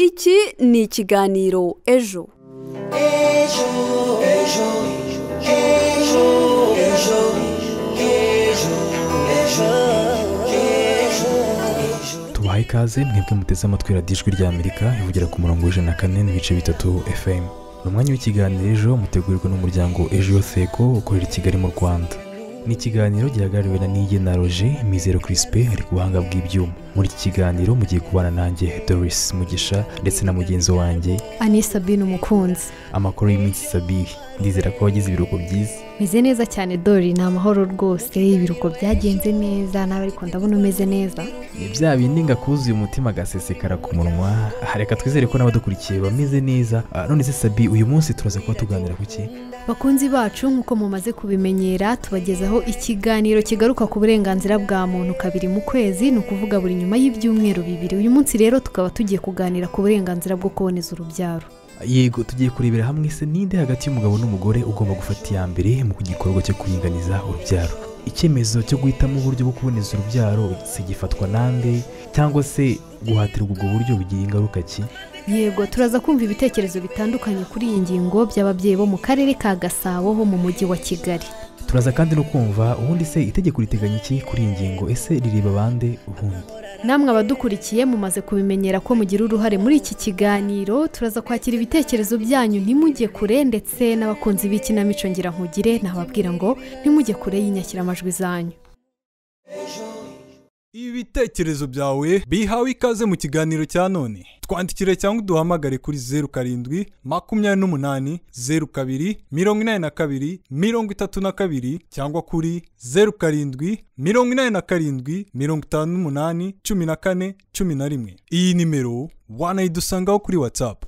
Iki ni ikiganiro ejo. Tubahaye ikaze mwebwe muteze amatwi radiyo ijwi ry'Amerika ivugira ku murongo w'104 n'ibice bitatu FM. Ni umwanya w'ikiganiro ejo mutegurirwa n'umuryango Ejo Yoseko ukorera i Kigali mu Rwanda. Ni ikiganiro gihagarariwe na Niyigena Roger, Mizero Crispin ari ku buhanga bw'ibyuma. Muri iki kiganiro mugiye kubana nanjye Doris Mugisha ndetse na mugenzi wanjye Ani Sabine Umukunzi. Amakuru y'iminsi Sabine, ndizera ko wagize ibiruhuko byiza. Meze neza cyane Dori, ni amahoro rwose, ibiruhuko byagenze neza, nawe ariko ndabona umeze neza. Ni bya bindi ngakuzuye umutima gasesekara ku munwa. Reka twizere ko n'abadukurikiye bameze neza. None se Sabine, uyu munsi turaza kuba tuganira ku ki? Bakunzi bacu, nk'uko mumaze kubimenyera, tubagezaho ikiganiro kigaruka ku burenganzira bwa muntu kabiri mu kwezi, ni ukuvuga buri nyuma y'ibyumweru bibiri. Uyu munsi rero tukaba tugiye kuganira ku burenganzira bwo kuboneza urubyaro. Yego, tugiye kurebera hamwe se ninde hagati y'umugabo n'umugore ugomba gufata iya mbere mu gikorwa cyo kuringaniza urubyaro. Icyemezo cyo guhitamo uburyo bwo kuboneza urubyaro gifatwa nande, cyangwa se guhatirwa ubwo buryo bigira ingaruka ki? Yego, turaza kumva ibitekerezo bitandukanye kuri iyi ngingo by'ababyeyi bo mu karere ka Gasabo ho mu mujyi wa Kigali. Turaza kandi no kumva ubundi se itegeko riteganya iki kuri iyi ngingo, ese rireba bande ubundi? Namwe abadukurikiye mumaze kubimenyera ko mugira uruhare muri iki kiganiro. Turaza kwakira ibitekerezo byanyu, ntimujye kure, ndetse n'abakunzi b'ikinamico ngira nkugire nababwira ngo ntimujye kure y'inyakiramajwi zanyu. Ibitekerezo byawe bihawe ikaze mu kiganiro cya none. Twandikire cyangwa uduhamagare kuri 07 28 02 82 32 cyangwa kuri 07 87 58 14 11. Iyi nimero wanayidusangaho kuri WhatsApp.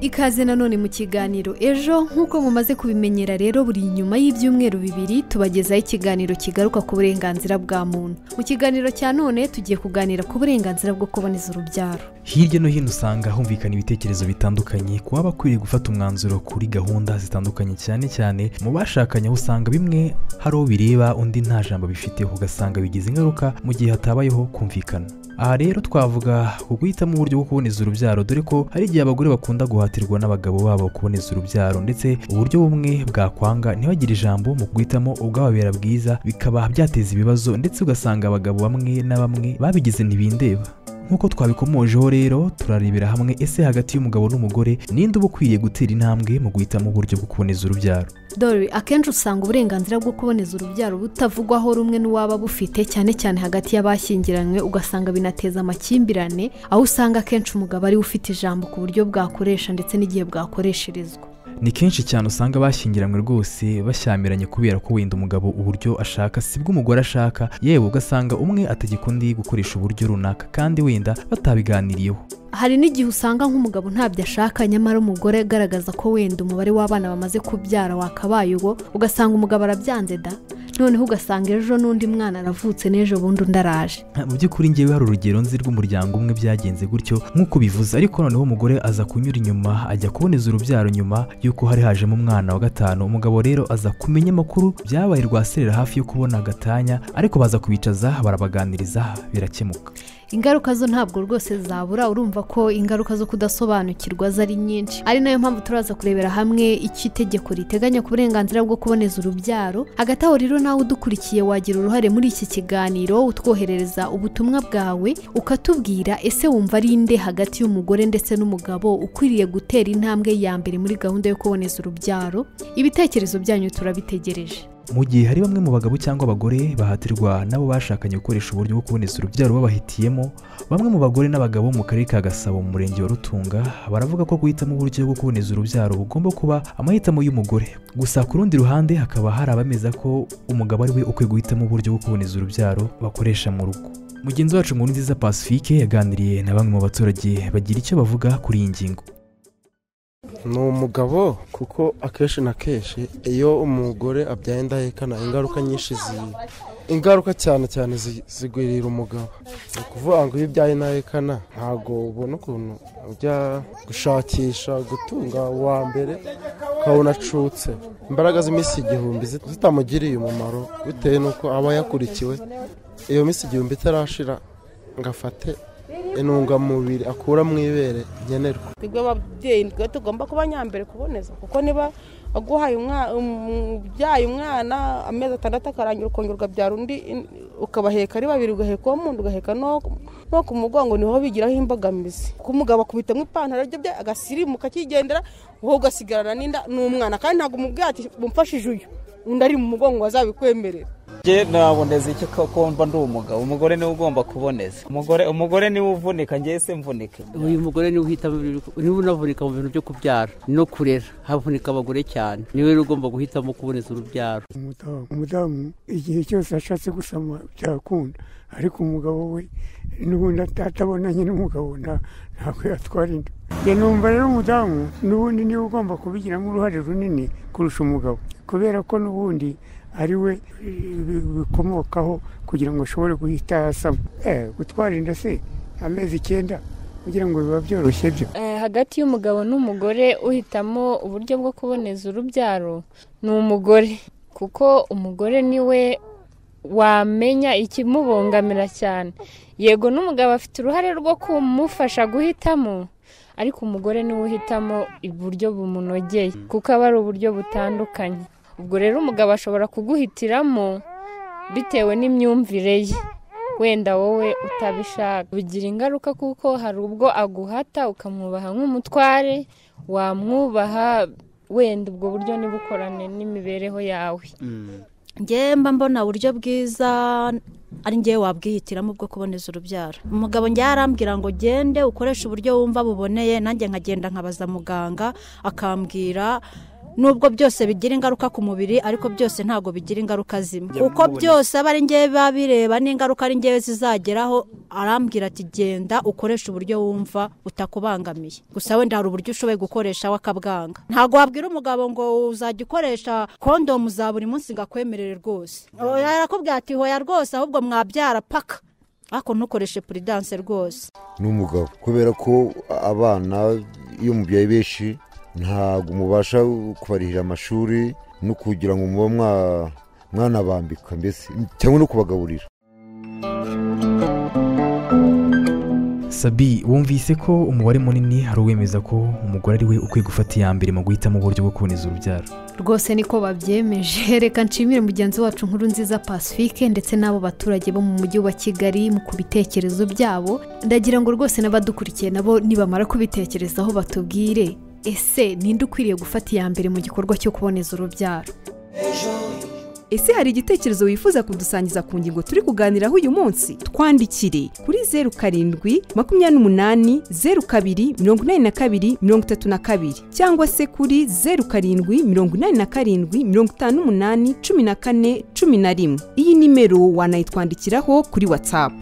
Ikaze nanone mu kiganiro ejo, nk'uko mumaze kubimenyera rero, buri nyuma y'ibyumweru bibiri tubagezaho ikiganiro kigaruka ku burenganzira bwa muntu. Mu kiganiro cya none tugiye kuganira ku burenganzira bwo kuboneza urubyaro. Hirya no hino usanga humvikana ibitekerezo bitandukanye ku baba bakwiriye gufata umwanzuro kuri gahunda zitandukanye, cyane cyane mu bashakanye aho usanga bimwe hari uwo bireba undi nta jambo bifiteho, ugasanga bigize ingaruka mu gihe hatabayeho kumvikana. Aha rero twavuga ku guhitamo uburyo bwo kuboneza urubyaro, dore ko hari igihe abagore bakunda guhatirwa n'abagabo babo kuboneza urubyaro, ndetse uburyo bumwe bwakwanga ntibagire ijambo mu guhitamo ubwababera bwiza, bikaba byateza ibibazo, ndetse ugasanga abagabo bamwe na bamwe babigize ntibindeba. Nk'uko twabikomojeho rero, turarebera hamwe ese hagati y'umugabo n'umugore ninde uba ukwiriye gutera intambwe mu guhitamo uburyo bwo kuboneza urubyaro. Dore akenshi usanga uburenganzira bwo kuboneza urubyaro butavugwaho rumwe n'uwaba bufite, cyane cyane hagati y'abashyingiranywe, ugasanga binateza amakimbirane, aho usanga akenshi umugabo ari ufite ijambo ku buryo bwakoresha ndetse n'igihe bwakoresherezwa. Ni kenshi cyane usanga bashyingiranywe rwose bashyamiranye kubera ko wenda umugabo uburyo ashaka sibwo umugore ashaka, yewe ugasanga umwe ategeka undi gukoresha uburyo runaka kandi wenda batabiganiriyeho. Hari n'igihe usanga nk'umugabo ntabyo ashaka, nyamara umugore agaragaza ko wenda umubare w'abana bamaze kubyara wakabaye uwo, ugasanga umugabo arabyanze da, noneho ugasanga ejo n'undi mwana aravutse n'ejo bundi undi araje. Mu by'ukuri ngewe hari urugero nzi rw'umuryango umwe byagenze gutyo nk'uko bivuze, ariko noneho umugore aza kunyura inyuma ajya kuboneza urubyaro nyuma y'uko hari hajemo umwana wa gatanu. Umugabo rero aza kumenya amakuru byabaye rwaserera hafi yo kubona agatanya, ariko baza kubicaza barabaganiriza birakemuka. Ingaruka zo ntabwo rwose zabura, urumva ko ingaruka zo kudasobanukirwa zari nyinshi. Ari nayo mpamvu turaza kurebera hamwe icyo itegeko riteganya ku burenganzira bwo kuboneza urubyaro. Hagati aho rero nawe udukurikiye wagira uruhare muri iki kiganiro, utwoherereza ubutumwa bwawe ukatubwira ese wumva ari nde hagati y'umugore ndetse n'umugabo ukwiriye gutera intambwe ya mbere muri gahunda yo kuboneza urubyaro. Ibitekerezo byanyu turabitegereje. Mu gihe hari bamwe mu bagabo cyangwa abagore bahatirwa nabo bashakanye gukoresha uburyo bwo kuboneza urubyaro babahitiyemo, bamwe mu bagore n'abagabo mu karere ka Gasabo mu murenge wa Rutunga baravuga ko guhitamo uburyo bwo kuboneza urubyaro bugomba kuba amahitamo y'umugore. Gusa ku rundi ruhande hakaba hari abemeza ko umugabo ari we ukwiye guhitamo uburyo bwo kuboneza urubyaro bakoresha mu rugo. Mugenzi wacu Nkurunziza Pacifique yaganiriye na bamwe mu baturage bagira icyo bavuga kuri iyi ngingo. Ni umugabo, kuko akenshi na kenshi iyo umugore abyaye indahekana ingaruka cyane cyane zigwirira umugabo. Ni ukuvuga ngo iyo ubyaye indahekana ntabwo ubona ukuntu ujya gushakisha gutunga uwa mbere ukabona acutse. Imbaraga z'iminsi 1000 zitamugiriye umumaro bitewe n'uko aba yakurikiwe iyo minsi igihumbi itarashira ngafate intungamubiri akura mu ibere nkenerwa. Twebwe ababyeyi nitwe tugomba kuba nyambere kuboneza, kuko niba aguhaye ubyaye umwana amezi 6 akarangira ukongera ukabyara undi ukabaheka ari babiri, ugaheka uwo muntu ugaheka no ku mugongo, niho bigiraho imbogamizi. Kuko umugabo akubitamo ipantaro rye agasirimuka akigendera, wowe ugasigarana n'inda n'umwana, kandi ntabwo umubwiye ati mumfashije uyu undi ari mu mugongo wazabikwemerera. Je naboneza iki ko mba ndi umugabo, umugore niwe ugomba kuboneza. Umugore niwe uvunika, ngiye se mvunike. Uyu mugore niwe uhita niwe unavunika mu bintu byo kubyara no kurera, havunika abagore cyane, niwe ugomba guhitamo kuboneza urubyaro. Umudamu igihe cyose ashatse gusama byakunda, ariko umugabo we n'ubundi atabonanye n'umugabo ntabwo yatwara inda. Njye numva rero umudamu n'ubundi niwe ugomba kubigiramo uruhare runini kurusha umugabo, kubera ko n'ubundi ari we bikomokaho kugira ngo ashobore guhita yasama. Gutwara inda se amezi 9 kugira ngo biba byoroshye byo. Hagati y'umugabo n'umugore uhitamo uburyo bwo kuboneza urubyaro ni umugore, kuko umugore niwe wamenya ikimubongamira cyane. Yego n'umugabo afite uruhare rwo kumufasha guhitamo, ariko umugore niwe uhitamo uburyo bumunogeye, kuko aba ari uburyo butandukanye. Ubwo rero umugabo ashobora kuguhitiramo bitewe n'imyumvire ye, wenda wowe utabishaka. Bigira ingaruka kuko hari ubwo aguhata ukamwubaha nk'umutware, wamwubaha wenda ubwo buryo nibukorane n'imibereho yawe. Nge mba mbona uburyo bwiza ari ngewe wabwihitiramo bwo kuboneza urubyaro. Umugabo nge yarambwira ngo gende ukoresha uburyo wumva buboneye, nanjye nkagenda nkabaza muganga akambwira nubwo byose bigira ingaruka ku mubiri, ariko byose ntago bigira ingaruka zimwe. Uko byose aba ari ngewe babireba n'ingaruka ari ngewe zizageraho, arambwira ati genda ukoresha uburyo wumva utakubangamiye. Gusa wenda hari uburyo ushoboye gukoresha wakabwanga. Ntago wabwira umugabo ngo uzajya ukoresha kondomu za buri munsi ngakwemerere rwose. Yarakubwira ati hoya rwose, ahubwo mwabyara paka, ako ntukoreshe prudence rwose. N'umugabo kubera ko abana iyo mubyaye benshi ntabwo mubasha kubarihira amashuri no kugira ngo muba mwana bambika mbese cyangwa no kubagaburira. Sabi, wumvise ko umubare munini hari uwemeza ko umugore ari we ukwiye gufata iya mbere mu guhitamo uburyo bwo kuboneza urubyaro. Rwose niko babyemeje. Reka nshimire mugenzi wacu Nkurunziza Pacifique ndetse n'abo baturage bo mu mujyi wa Kigali mu kubitekerezo byabo. Ndagira ngo rwose n'abadukurikiye nabo nibamara kubitekerezaho batubwire, ese ninde ukwiriye gufata iya mbere mu gikorwa cyo kuboneza urubyaro? Ese hari igitekerezo wifuza kudusangiza ku ngingo turi kuganiraho uyu munsi? Twandikire kuri 0728028232 cyangwa se kuri 0788581411. Iyi nimero wanayitwandikiraho kuri WhatsApp.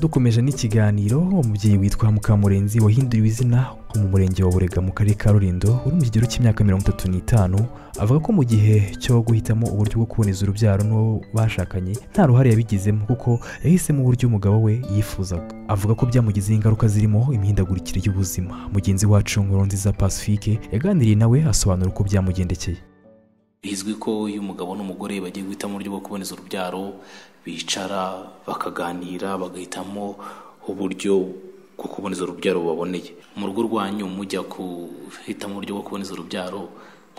Dukomeje n'ikiganiro, umubyeyi witwa Mukamurenzi wahinduriwe izina mu murenge wa Burega mu karere ka Rulindo uri mu kigero cy'imyaka 35 avuga ko mu gihe cyo guhitamo uburyo bwo kuboneza urubyaro n'uwo bashakanye nta ruhare yabigizemo, kuko yahisemo uburyo umugabo we yifuzaga. Avuga ko byamugizeho ingaruka zirimo imihindagurikire y'ubuzima. Mugenzi wacu Nkurunziza Pacifique yaganiriye nawe asobanura uko byamugendekeye. Bizwi ko uyu mugabo n'umugore bagiye guhitamo uburyo bwo kuboneza urubyaro, bicara bakaganira bagahitamo uburyo bwo kuboneza urubyaro baboneye. Mu rugo rwanyu mujya guhitamo uburyo bwo kuboneza urubyaro,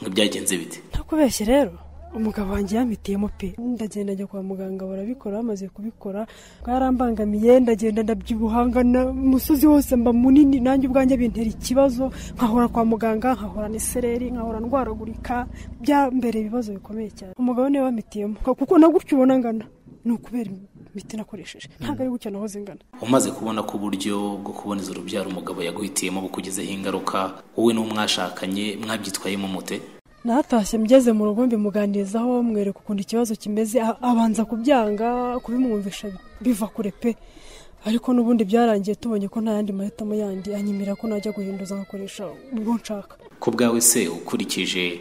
mwebyagenze bite? Ntakubeshye rero, umugabo wanjye yamitiyemo pe. Ndagenda njya kwa muganga barabikora, bamaze kubikora bwarambangamiye, ndagenda ndabyibuhangana umusozi wose mba munini, nanjye ubwanjye bintera ikibazo, nkahora kwa muganga, nkahora n'isereri, nkahora ndwaragurika, byambere ibibazo bikomeye cyane. Umugabo niwe wamitiyemo, kuko nagutyo ubona ngana ni ukubera imiti nakoresheje, ntabwo ari gutya nahoze ngana. Umaze kubona ko uburyo bwo kuboneza urubyaro umugabo yaguhitiyemo bukugezeho ingaruka, wowe n'umwashakanye mwabyitwayemo mute? Natashye mgeze mu rugo mbimuganirizaho, mwereka ukuntu ikibazo kimeze, abanza kubyanga, kubimwumvisha biva kure pe. Ariko n'ubundi byarangiye tubonye ko nta yandi mahitamo yandi, anyimira ko najya guhinduza ngakoresha ubwo nshaka. Ko bwawe se ukurikije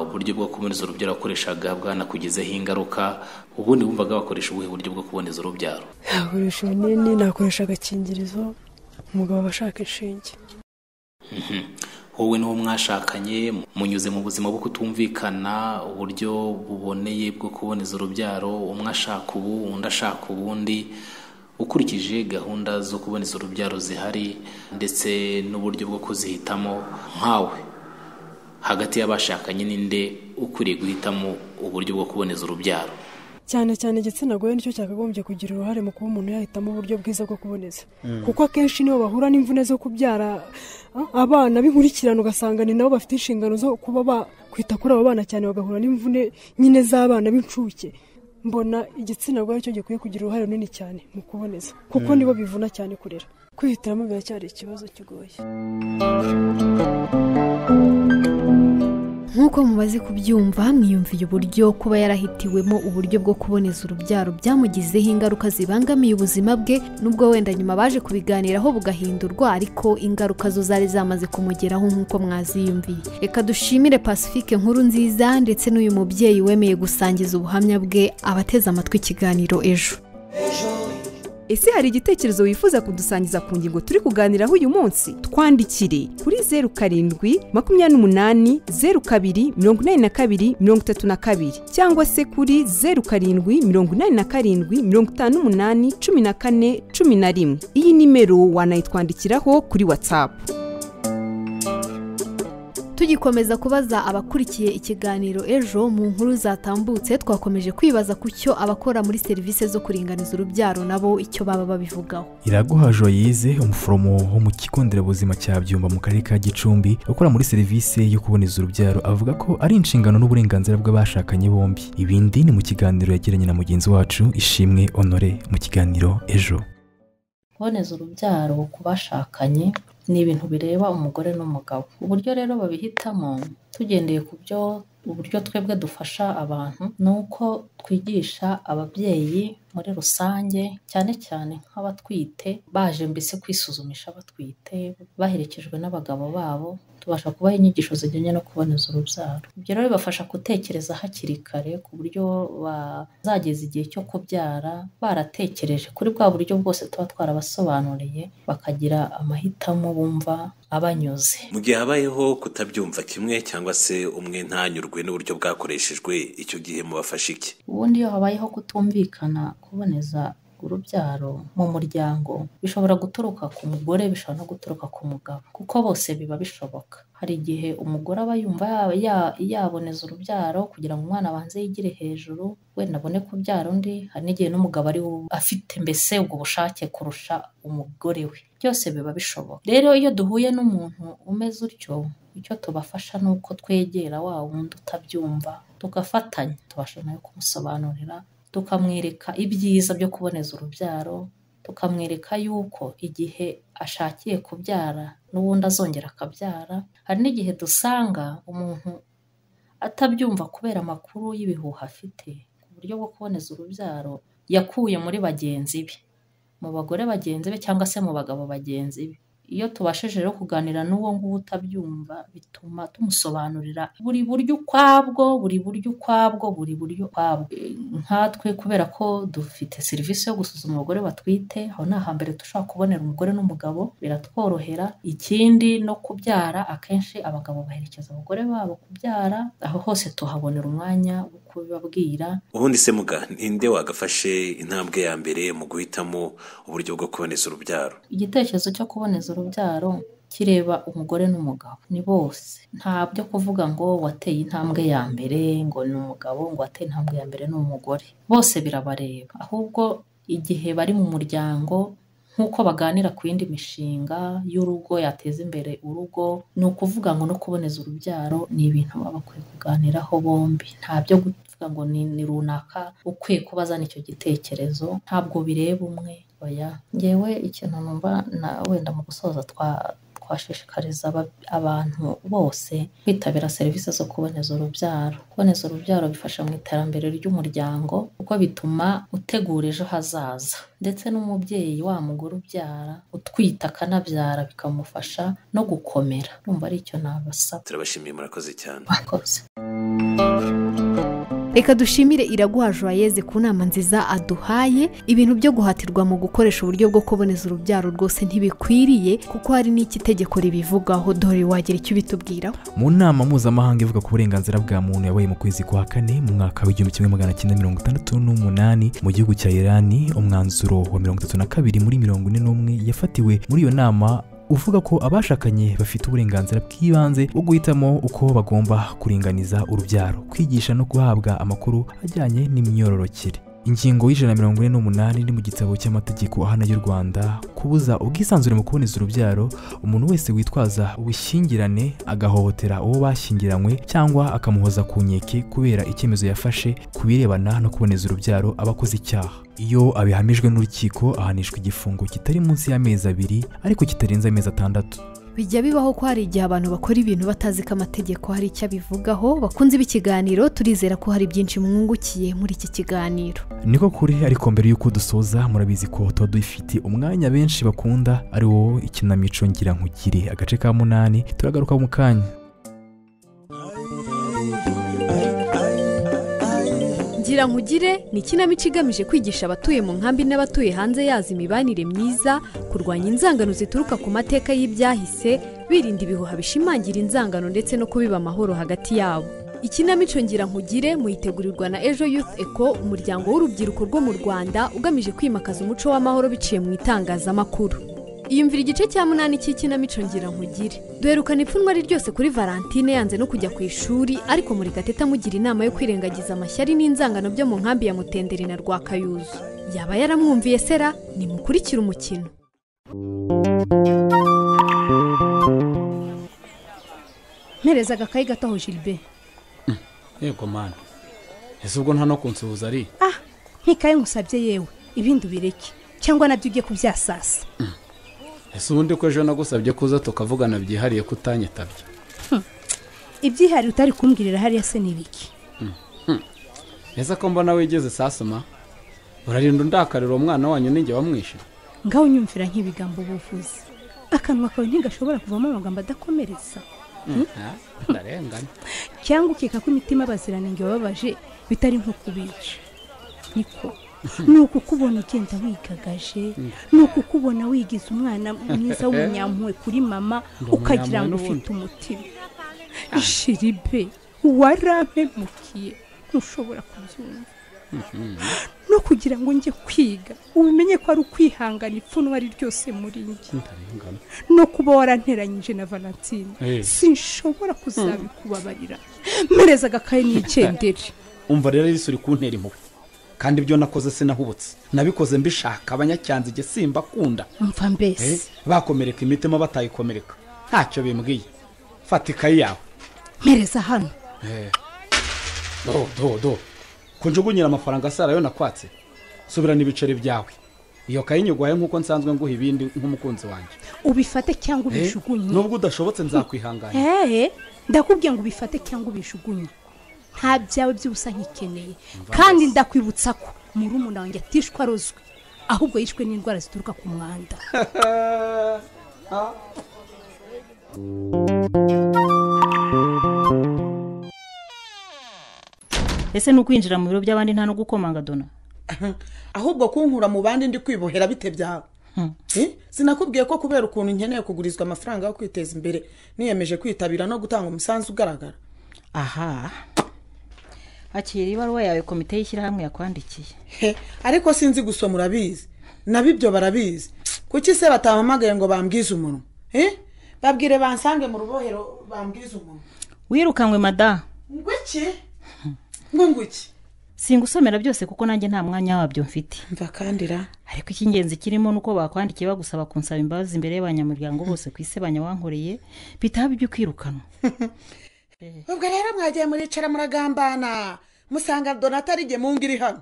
uburyo bwo kuboneza urubyaro akoreshaga bwanakugezeho ingaruka, ubundi wumvaga wakoresha ubuhe buryo bwo kuboneza urubyaro? Nakoresha ibinini, nakoresha agakingirizo, umugabo abashaka inshinge. wowe n'uwo mwashakanye munyuze mu buzima bwo kutumvikana uburyo buboneye bwo kuboneza urubyaro, umwe ashaka ubu undi ashaka ubundi, ukurikije gahunda zo kuboneza urubyaro zihari ndetse n'uburyo bwo kuzihitamo, nkawe hagati y'abashakanye ninde ukwiriye guhitamo uburyo bwo kuboneza urubyaro? cyane cyane igitsina gore nicyo cyakagombye kugira uruhare mu kuba umuntu yahitamo uburyo bwiza bwo kuboneza, kuko akenshi nibo bahura n'imvune zo kubyara abana b'inkurikirane, ugasanga ni nabo bafite inshingano zo kuba bakwita kuri abo bana cyane, bagahura n'imvune nyine z'abana b'incuke. Mbona igitsina gore cyo gikwiye kugira uruhare runini cyane mu kuboneza, kuko nibo bivuna cyane kurera. Kwihitiramo biracyari ikibazo kigoye. nk'uko mumaze kubyumva, mwiyumviye uburyo kuba yarahitiwemo uburyo bwo kuboneza urubyaro byamugizeho ingaruka zibangamiye ubuzima bwe, nubwo wenda nyuma baje kubiganiraho bugahindurwa, ariko ingaruka zo zari zamaze kumugeraho nk'uko mwaziyumviye. Reka dushimire Pacifique Nkurunziza ndetse n'uyu mubyeyi wemeye gusangiza ubuhamya bwe abateze amatwi ikiganiro Ejo. Ese hari igitekerezo wifuza kudusangiza ku ngingo turi kuganiraho uyu munsi? Twandikire kuri 0728028232 cyangwa se kuri 0787581411. Iyi nimero wanayitwandikiraho kuri WhatsApp. Tugikomeza kubaza abakurikiye ikiganiro Ejo, mu nkuru zatambutse twakomeje kwibaza ku cyo abakora muri serivisi zo kuringaniza urubyaro nabo icyo baba babivugaho. Iraguha Joyeuse, umuforomo wo mu kigo nderabuzima cya Byumba mu karere ka Gicumbi ukora muri serivisi yo kuboneza urubyaro, avuga ko ari inshingano n'uburenganzira bw'abashakanye bombi. Ibindi ni mu kiganiro yagiranye na mugenzi wacu Ishimwe Honore mu kiganiro Ejo. Kuboneza urubyaro ku bashakanye ni ibintu bireba umugore n'umugabo. Uburyo rero babihitamo tugendeye ku uburyo twebwe dufasha abantu, ni uko twigisha ababyeyi muri rusange, cyane cyane nk'abatwite baje mbese kwisuzumisha batwite baherekejwe n'abagabo babo, tubasha kubaha inyigisho zijyanye no kuboneza urubyaro. Ibyo rero bibafasha gutekereza hakiri kare ku buryo bazageza igihe cyo kubyara baratekereje kuri bwa buryo bwose tuba twarabasobanuriye, bakagira amahitamo bumva abanyuze. Mu gihe habayeho kutabyumva kimwe cyangwa se umwe ntanyurwe n'uburyo bwakoreshejwe, icyo gihe mubafasha iki? Ubundi iyo habayeho kutumvikana, kuboneza urubyaro mu muryango bishobora guturuka ku mugore, bishobora no guturuka ku mugabo, kuko bose biba bishoboka. Hari igihe umugore aba yumva yaboneza urubyaro kugira ngo umwana abanze yigire hejuru, wenda abone kubyara undi. Hari n'igihe n'umugabo ari afite mbese ubwo bushake kurusha umugore we. Byose biba bishoboka. Rero iyo duhuye n'umuntu umeze utyo, icyo tubafasha ni uko twegera wa wundi utabyumva, tugafatanya, tubasha nayo kumusobanurira, tukamwereka ibyiza byo kuboneza urubyaro, tukamwereka yuko igihe ashakiye kubyara n'ubundi azongera akabyara. Hari n'igihe dusanga umuntu atabyumva kubera amakuru y'ibihuha afite ku buryo bwo kuboneza urubyaro yakuye muri bagenzi be, mu bagore bagenzi be cyangwa se mu bagabo bagenzi be. Iyo tubashije rero kuganira n'uwo nguwo utabyumva, bituma tumusobanurira buri buryo ukwabwo, nkatwe kubera ko dufite serivisi yo gusuzuma abagore batwite, aho ni ahambere dushobora kubonera umugore n'umugabo, biratworohera. Ikindi no kubyara, akenshi abagabo baherekeza abagore babo kubyara, aho hose tuhabonera umwanya wo kubibabwira. Ubundi se muga, ninde wagafashe intambwe ya mbere mu guhitamo uburyo bwo kuboneza urubyaro? Igitekerezo cyo kuboneza urubyaro kireba umugore n'umugabo, ni bose. Nta byo kuvuga ngo wateye intambwe ya mbere ngo ni umugabo, ngo wateye intambwe ya mbere ni umugore. Bose birabareba. Ahubwo igihe bari mu muryango, nk'uko baganira ku yindi mishinga y'urugo yateza imbere urugo, ni ukuvuga ngo no kuboneza urubyaro ni ibintu baba bakwiye kuganiraho bombi. Nta byo kuvuga ngo ni runaka ukwiye kubazana icyo gitekerezo, ntabwo bireba umwe. Oya, ngewe ikintu numva wenda mu gusoza twashishikariza abantu bose kwitabira serivisi zo kuboneza urubyaro. Kuboneza urubyaro bifasha mu iterambere ry'umuryango, kuko bituma utegura ejo hazaza, ndetse n'umubyeyi wa mugore ubyara utwita akanabyara bikamufasha no gukomera. Numva ari icyo nabasaba. Turabashimiye, murakoze cyane. Murakoze. reka dushimire Iraguha Joyeuse ku nama nziza aduhaye. Ibintu byo guhatirwa mu gukoresha uburyo bwo kuboneza urubyaro rwose ntibikwiriye kuko hari n'iki tegeko ribivugaho. Dore wagira icyo bitubwira. Mu nama mpuzamahanga ivuga ku burenganzira bwa muntu yabaye mu kwezi kwa kane mu mwaka w'1968 mu gihugu cya Iran, umwanzuro wa 32 muri 41 yafatiwe muri iyo nama uvuga ko abashakanye bafite uburenganzira bw'ibanze bwo guhitamo uko bagomba kuringaniza urubyaro, kwigisha no guhabwa amakuru ajyanye n'imyororokere. Ingingo y'148 ni mu gitabo cy'amategeko ahana y'u Rwanda kubuza ubwisanzure mu kuboneza urubyaro umuntu wese witwaza ubushyingirane agahohotera uwo bashyingiranywe cyangwa akamuhoza ku nkeke kubera icyemezo yafashe ku birebana no kuboneza urubyaro abakoze icyaha. Iyo abihamijwe n'urukiko ahanishwa igifungo kitari munsi y'amezi 2 ariko kitarenze amezi 6. Bijya bibaho ko hari igihe abantu bakora ibintu batazi ko amategeko hari icyo abivugaho. Bakunze ikiganiro, turizera ko hari byinshi mwungukiye muri iki kiganiro. Niko kuri, ariko mbere y'uko dusoza murabizi ko tuba dufite umwanya benshi bakunda ari wo ikinamico ngira nkugire agace ka 8. Turagaruka mu kanya. Ngira nkugire ni ikinamico igamije kwigisha abatuye mu nkambi n'abatuye hanze yazo imibanire myiza, kurwanya inzangano zituruka ku mateka y'ibyahise, birinda ibihuha bishimangira inzangano ndetse no kubiba amahoro hagati yabo. Ikinamico ngira nkugire muyitegurirwa na Ejo Youth Eco, umuryango w'urubyiruko rwo mu Rwanda ugamije kwimakaza umuco w'amahoro biciye mu itangazamakuru. Iyumvira igice cya 8 cy'ikinamico ngira nkugire. Duherukana ipfunwa ari ryose kuri Valentine yanze no kujya ku ishuri, ariko muri Gatete amugira inama yo kwirengagiza amashyari n'inzangano byo mu nkambi ya Mutenderi na Rwakayuzu. Yaba yaramwumviye sera? Nimukurikira umukino. Mpereza agakayi gato aho Gilbert. Yego mana. Ese ubwo nta no kunsuhuza ari? Nkikaye nkusabye yewe, ibindi ubireke cyangwa nabyo ugiye kubyasasa. Ese ubundi ko ejo nagusabye kuza tukavugana byihariye kutanyitabye. Ibyihariye utari kumbwirira hariya se nibiki? Ese ko mbona wigeze sasoma? Urarinda undakarira umwana wanyu ninjye wamwishe? Ngaho nyumvira nk'ibigambo buvuze. Akanwa kawe ntigashobora kuvamo amagambo adakomeretsa. Ndarengana. Cyangwa ukeka ko imitima baziranenge bababaje bitari nko kubica. Niko nuko kubona ugenda wigagaje, nuko kubona wigize umwana mwiza w'umunyampuwe kuri mama ukagira ngo ufite umutima. Shiribe warampemukiye ntushobora kubyumva. No kugira ngo njye kwiga ubimenye ko ari ukwihangana ipfunwa ari ryose muri njye. No kuba waranteranyije na Valentine sinshobora kuzabikubabarira. Mpereza agakaye n'icyendere. Umva rero isuri kuntera impuhwe. Kandi ibyo nakoze sinahubutse, nabikoze mbishaka abanyacyanze ige simba kunda. Umva mbese bakomereka imitima batayikomereka ntacyo bimbwiye. Fata ikayi yawe mpereza hano. Do kunjugunyira amafaranga asarayo nakwatse, subirana ibiceri byawe. Iyo kayi nyugwaye nkuko nsanzwe nguha ibindi nk'umukunzi wanjye. Ubifate cyangwa ubishugunye. Nubwo udashobotse nzakwihangana. Ndakubwiye ngo ubifate cyangwa ubishugunye. Nta byawe by'ubusa nkikeneye. Kandi ndakwibutsa ko murumuna wanjye atishwa rozwe, ahubwo yishwe n'indwara zituruka ku mwanda. Ese nukwinjira mu biro by'abandi nta no gukomanga Dona? Ahubwo kunkura mu bandi ndi kwibohera bite byawe. Sinakubwiye ko kubera ukuntu nkeneye kugurizwa amafaranga yo kwiteza imbere niyemeje kwitabira no gutanga umusanzu ugaragara. Aha. Akira ibaruwa yawe komite y'ishyirahamwe yakwandikiye. Ariko sinzi gusoma urabizi. Nabibyo barabizi. Kuki se batahamagaye ngo bambwize umuntu? Babwire bansange mu rubohero bambwize umuntu. Wirukanywe mada. Ngwiki? Ngwiki? Singusomera byose kuko nanjye nta mwanya wabyo mfite. Mva kandira. Ariko ikingenzi kirimo nuko bakwandikiye bagusaba kunsaba imbabazi imbere y'abanyamuryango bose kwisebanya wankoreye bitaba ibyo kwirukanwa. Ubwo rero mwagiye muricara muragambana musanga Donata arige mungiri hano.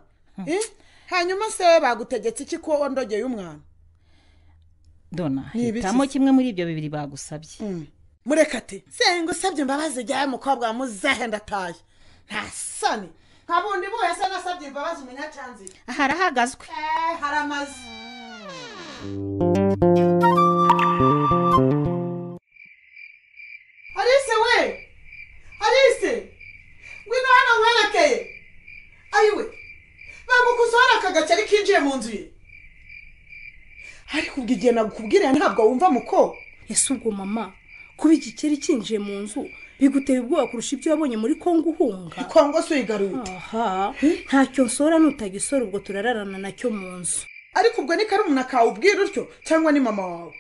Hanyuma se bagutegetse iki ko ndogeye umwana? Dona, hitamo kimwe muri ibyo bibiri bagusabye. Murekate, sengo usabye imbabazi jyaye mukobwa muzahe ndataye. Nta sani. Kabundi bo yasa nasabye imbabazi umunyacyanzi. Harahagazwe. Haramaze. Arise we. Arise. Ngwino hano werekeye. gakeri kinjiye mu nzu ye ariko ubwo igihe nakubwiriye ntabwo wumva muko. ese ubwo mama kuba igikeri kinjiye mu nzu biguteye ubwoba kurusha ibyo wabonye muri Kongo uhunga? Kongo se uyigaruye? aha ntacyo nsora nutagisora ubwo turararana nacyo mu nzu. ariko ubwo ni karumuna kawe ubwira utyo cyangwa ni mama wawe?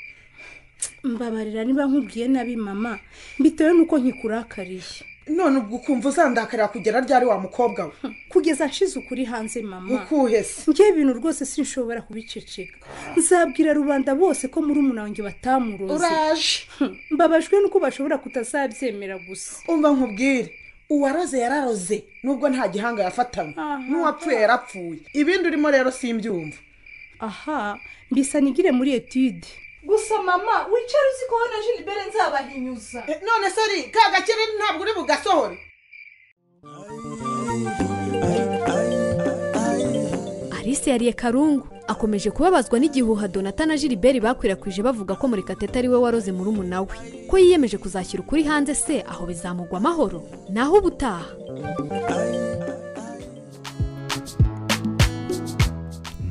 mbabarira niba nkubwiye nabi mama bitewe nuko nkikurakariye. none ubwo ukumva uzandakarira kugera ryari wa mukobwa we? kugeza nshize ukuri hanze mama. ukuhese njye ibintu rwose sinshobora kubiceceka. nzabwira rubanda bose ko muri wanjye batamuroze. uraje mbabajwe nuko bashobora kutazabyemera gusa. umva nkubwire uwaroze yararoze nubwo nta gihanga yafatanywe n'uwapfuye yarapfuye. ibindi urimo rero simbyumva. aha mbisa nigire muri etude. gusa mama wicara uzi ko hano Gilbert nzabahinyuza. none se ari ka gakire ntabwo uri bugasohore? Alice yariye karungu akomeje kubabazwa n'igihuha Donata na Gilbert bakwirakwije bavuga ko Murekatete ari we waroze murumuna we, ko yiyemeje kuzashyira ukuri hanze. se aho bizamugwa amahoro naho ubutaha.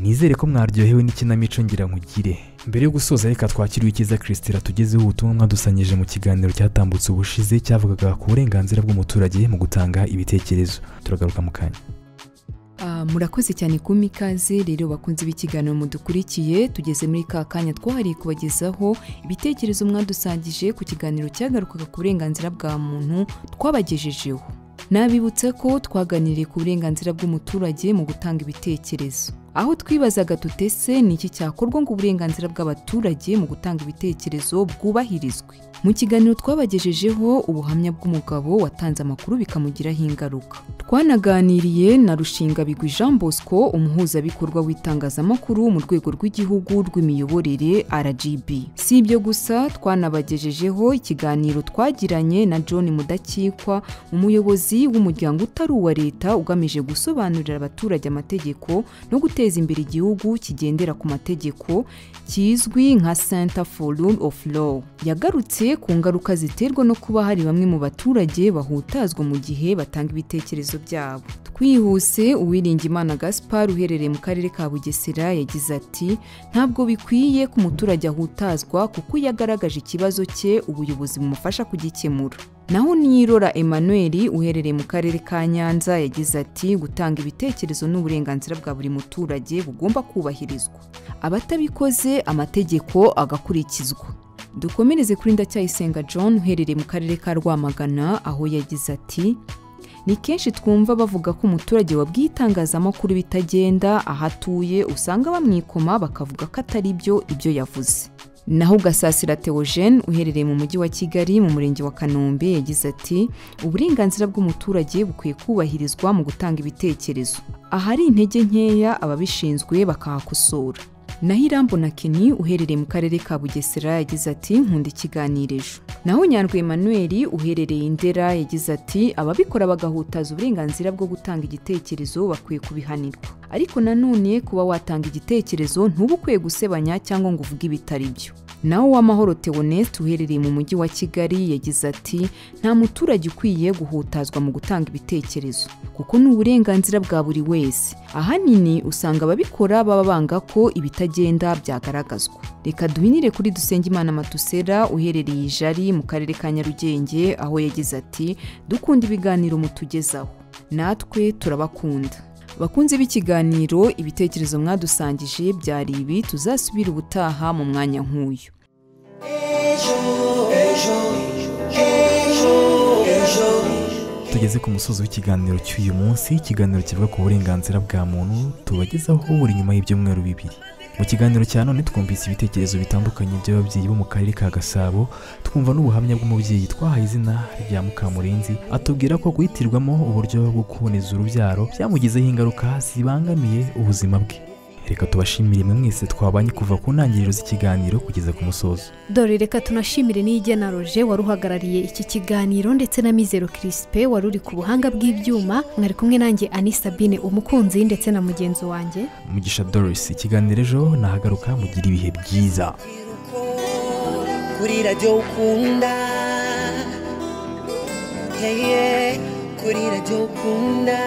nizere ko mwaryohewe n'ikinamico ngira nkugire. mbere yo gusoza reka twakiriwe Ikiza Christine tugezeho ubutumwa mwadusanyije mu kiganiro cyatambutse ubushize cyavugaga ku burenganzira bw'umuturage mu gutanga ibitekerezo. turagaruka mu kanya. murakoze cyane ku mikaze rero bakunze b'ikiganiro mudukurikiye. tugeze muri ka kanya twahariye kubagezaho ibitekerezo mwadusangije ku kiganiro cyagarukaga ku burenganzira bwa muntu twabagejejeho. nabibutsa ko twaganiriye ku burenganzira bw'umuturage mu gutanga ibitekerezo, aho twibazaga tutese ni iki cyakorwa ngo uburenganzira bw'abaturage mu gutanga ibitekerezo bwubahirizwe. mu kiganiro twabagejejeho ubuhamya bw'umugabo watanze amakuru bikamugiraho ingaruka. twanaganiriye na Rushingabigwi Jean Bosco, umuhuzabikorwa w'itangazamakuru mu rwego rw'igihugu rw'imiyoborere RGB. si ibyo gusa, twanabagejejeho ikiganiro twagiranye na John Mudakikwa, umuyobozi w'umuryango utari uwa leta ugamije gusobanurira abaturage amategeko no guteza imbere igihugu kigendera ku mategeko kizwi nka Center for Rule of Law. yagarutse ku ngaruka ziterwa no kuba hari bamwe mu baturage bahutazwa mu gihe batanga ibitekerezo byabo. twihuse, Uwiringiyimana Gaspard uherereye mu karere ka Bugesera yagize ati ntabwo bikwiye ko umuturage ahutazwa kuko yagaragaje ikibazo cye ubuyobozi bumufasha kugikemura. naho Nirora Emmanuel uherereye mu karere ka Nyanza yagize ati gutanga ibitekerezo n'uburenganzira bwa buri muturage bugomba kubahirizwa, abatabikoze amategeko agakurikizwa. dukomereze kuri Ndacyayisenga John uherereye mu karere ka Rwamagana, aho yagize ati ni kenshi twumva bavuga ko umuturage wabwiye itangazamakuru bitagenda aho atuye usanga bamwikoma bakavuga ko atari byo ibyo yavuze. naho Gasasira Theogene uherereye mu mujyi wa Kigali mu murenge wa Kanombe yagize ati uburenganzira bw'umuturage bukwiye kubahirizwa mu gutanga ibitekerezo, ahari intege nkeya ababishinzwe bakahakosora. naho Irambona Kenny uherereye mu karere ka Bugesera yagize ati nkunda ikiganiro ejo. naho Nyandwi Emmanuel uherereye Indera yagize ati ababikora bagahutaza uburenganzira bwo gutanga igitekerezo bakwiye kubihanirwa, ariko nanone kuba watanga igitekerezo ntubukwiye gusebanya cyangwa ngo uvuge ibitari byo. naho Uwamahoro Theoneste uherereye mu mujyi wa Kigali yagize ati nta muturage ukwiye guhutazwa mu gutanga ibitekerezo kuko ni uburenganzira bwa buri wese. ahanini usanga ababikora baba banga ko ibitagenda byagaragazwa. reka duhinire kuri Dusengimana Matusera uherereye Ijari mu karere ka Nyarugenge, aho yagize ati dukunda ibiganiro mutugezaho, natwe turabakunda. bakunze b'ikiganiro ibitekerezo mwadusangije byari ibi, tuzasubira ubutaha mu mwanya nk'uyu. tugeze ku musozi w'ikiganiro cy'uyu munsi, ikiganiro kivuga ku burenganzira bwa muntu tubagezaho buri nyuma y'ibyumweru bibiri. mu kiganiro cya none twumvise ibitekerezo bitandukanye by'ababyeyi bo mu karere ka Gasabo, twumva n'ubuhamya bw'umubyeyi twahaye izina rya Mukamurenzi, atubwira ko guhitirwamo uburyo bwo kuboneza urubyaro byamugizeho ingaruka zibangamiye ubuzima bwe. reka tubashimire mwe mwese twabanye kuva ku ntangiriro z'ikiganiro kugeza ku musozo. dore reka tunashimire n'Igena Roger wari uhagarariye iki kiganiro ndetse na Mizero Crispin wari uri ku buhanga bw'ibyuma. mwari kumwe nanjye Ani Sabine umukunzi ndetse na mugenzi wanjye Mugisha Doris. ikiganiro ejo nahagaruka, mugira ibihe byiza. kuri radio ukunda kuri radio ukunda